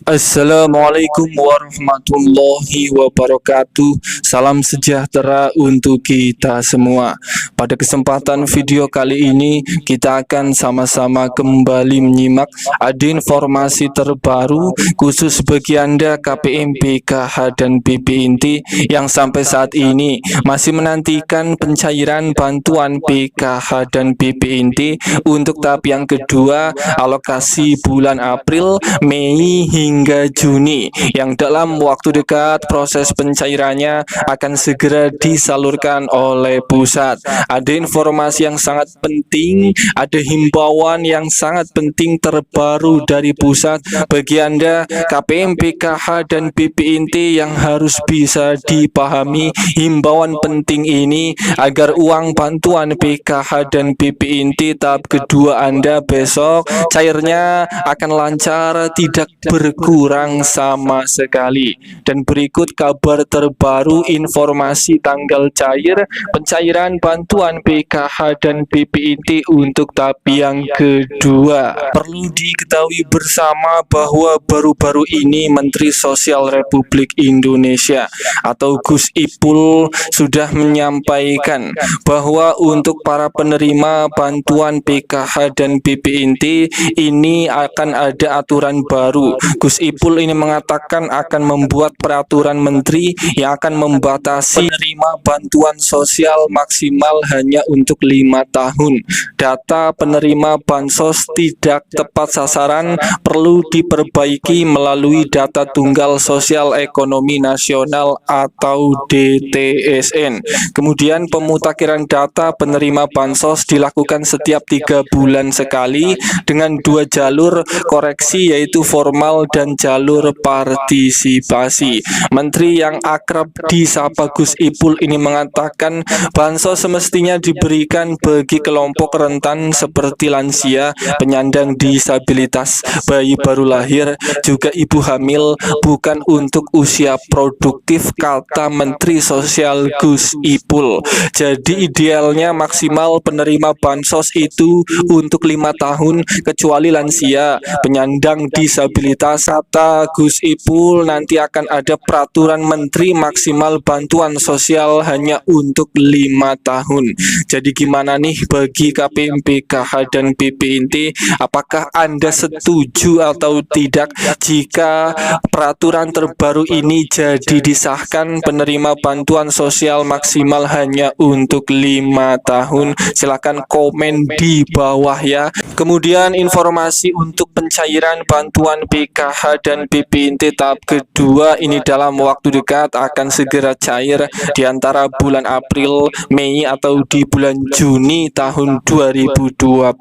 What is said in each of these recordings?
Assalamualaikum warahmatullahi wabarakatuh. Salam sejahtera untuk kita semua. Pada kesempatan video kali ini kita akan sama-sama kembali menyimak ada informasi terbaru khusus bagi Anda KPM, PKH dan BPNT yang sampai saat ini masih menantikan pencairan bantuan PKH dan BPNT untuk tahap yang kedua alokasi bulan April, Mei hingga Juni, yang dalam waktu dekat proses pencairannya akan segera disalurkan oleh pusat. Ada informasi yang sangat penting, ada himbauan yang sangat penting terbaru dari pusat bagi Anda KPM, PKH dan BPNT yang harus bisa dipahami himbauan penting ini agar uang bantuan PKH dan BPNT tahap kedua Anda besok cairnya akan lancar, tidak berkurang sama sekali. Dan berikut kabar terbaru informasi tanggal cair pencairan bantuan PKH dan BPNT untuk tahap yang kedua. Perlu diketahui bersama bahwa baru-baru ini Menteri Sosial Republik Indonesia atau Gus Ipul sudah menyampaikan bahwa untuk para penerima bantuan PKH dan BPNT ini akan ada aturan baru. Gus Ipul ini mengatakan akan membuat peraturan menteri yang akan membatasi penerima bantuan sosial maksimal hanya untuk 5 tahun. Data penerima bansos tidak tepat sasaran perlu diperbaiki melalui data tunggal sosial ekonomi nasional atau DTSN. Kemudian pemutakhiran data penerima bansos dilakukan setiap 3 bulan sekali dengan 2 jalur koreksi, yaitu formal dan jalur partisipasi. Menteri yang akrab disapa Gus Ipul ini mengatakan bansos semestinya diberikan bagi kelompok rentan seperti lansia, penyandang disabilitas, bayi baru lahir, juga ibu hamil, bukan untuk usia produktif, kata Menteri Sosial Gus Ipul. Jadi idealnya maksimal penerima bansos itu untuk 5 tahun kecuali lansia, penyandang disabilitas. Kata Gus Ipul nanti akan ada peraturan menteri maksimal bantuan sosial hanya untuk 5 tahun. Jadi gimana nih bagi KPM, PKH dan BPNT? Apakah Anda setuju atau tidak jika peraturan terbaru ini jadi disahkan, penerima bantuan sosial maksimal hanya untuk 5 tahun? Silahkan komen di bawah ya. Kemudian informasi untuk pencairan bantuan PKH dan BPNT tahap kedua ini dalam waktu dekat akan segera cair di antara bulan April, Mei atau di bulan Juni tahun 2025.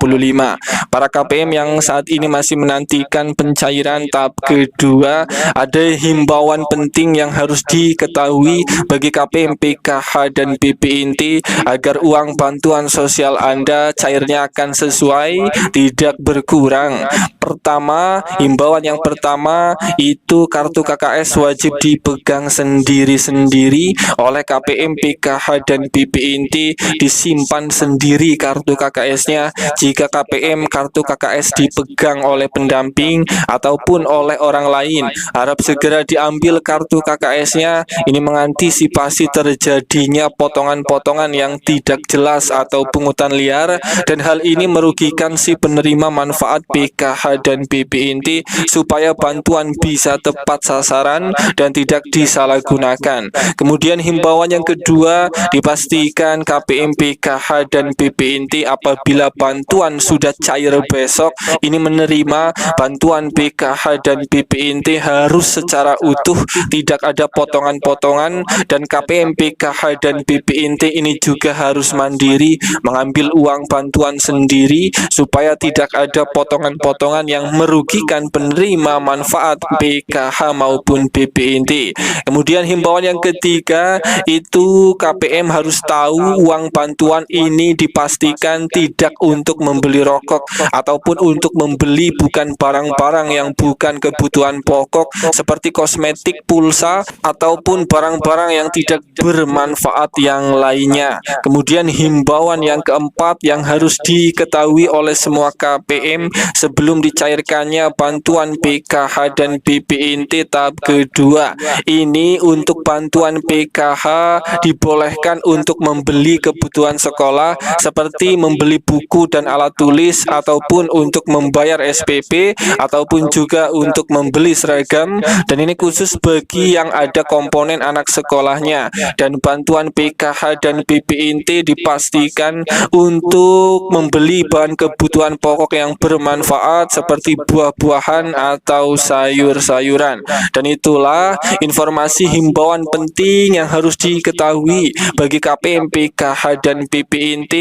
Para KPM yang saat ini masih menantikan pencairan tahap kedua, ada himbauan penting yang harus diketahui bagi KPM, PKH dan BPNT agar uang bantuan sosial Anda cairnya akan sesuai, tidak berkurang. Pertama, himbauan yang pertama itu kartu KKS wajib dipegang sendiri-sendiri oleh KPM, PKH dan BPNT, disimpan sendiri kartu KKS-nya. Jika KPM kartu KKS dipegang oleh pendamping ataupun oleh orang lain, harap segera diambil kartu KKS-nya. Ini mengantisipasi terjadinya potongan-potongan yang tidak jelas atau pungutan liar, dan hal ini merugikan si penerima manfaat PKH dan BPNT supaya bantuan bisa tepat sasaran dan tidak disalahgunakan. Kemudian himbauan yang kedua, dipastikan KPM, PKH dan BPNT apabila bantuan sudah cair besok ini menerima bantuan PKH dan BPNT harus secara utuh, tidak ada potongan-potongan, dan KPM, PKH dan BPNT ini juga harus mandiri mengambil uang bantuan sendiri supaya tidak ada potongan-potongan yang merugikan penerima manfaat PKH maupun BPNT. Kemudian himbauan yang ketiga itu KPM harus tahu uang bantuan ini dipastikan tidak untuk membeli rokok ataupun untuk membeli bukan barang-barang yang bukan kebutuhan pokok seperti kosmetik, pulsa ataupun barang-barang yang tidak bermanfaat yang lainnya. Kemudian himbauan yang keempat yang harus diketahui oleh semua semua KPM sebelum dicairkannya bantuan PKH dan BPNT tahap kedua. Ini untuk bantuan PKH dibolehkan untuk membeli kebutuhan sekolah seperti membeli buku dan alat tulis, ataupun untuk membayar SPP, ataupun juga untuk membeli seragam, dan ini khusus bagi yang ada komponen anak sekolahnya. Dan bantuan PKH dan BPNT dipastikan untuk membeli bahan kebutuhan pokok yang bermanfaat seperti buah-buahan atau sayur-sayuran. Dan itulah informasi himbauan penting yang harus diketahui bagi KPM, PKH dan BPNT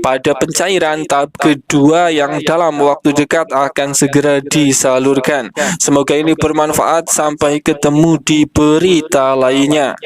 pada pencairan tahap kedua yang dalam waktu dekat akan segera disalurkan. Semoga ini bermanfaat. Sampai ketemu di berita lainnya.